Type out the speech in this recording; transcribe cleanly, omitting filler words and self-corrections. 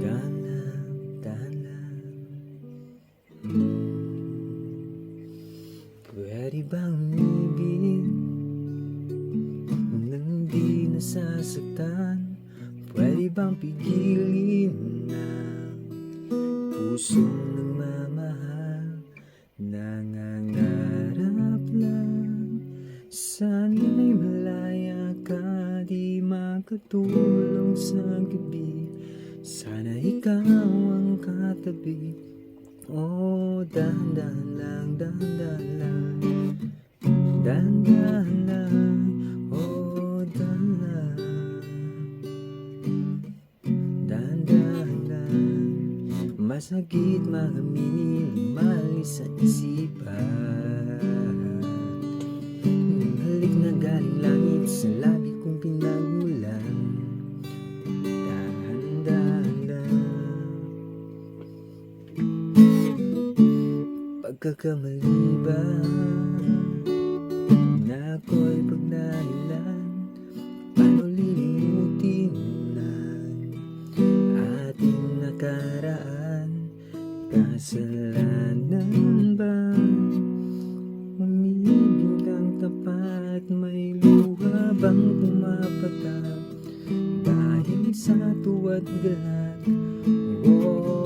Dahan lang, dahan lang. Pwede bang umibig nang di nasasaktan? Pwede bang pigilin ang pusong nagmamahal? Nangangarap lang, sana'y malaya ka, di makatulong sa gabi. Sana ikaw ang katabi. Oh, dahan-dahan lang, dahan-dahan lang, dahan-dahan lang, oh, dahan-dahan lang, dahan-dahan lang. Masakit maaminin, malis sa isipan. Halik na galing langit sa labi kong pinagmulan. Dahan-dahan lang. Pagkakamali ba na ako'y pagdahilan? Paano lilimutin ang ating nakaraan? Kasalanan ba umibig kang tapat? May luha bang pumapatak dahil sa tuwa't galak? Oh,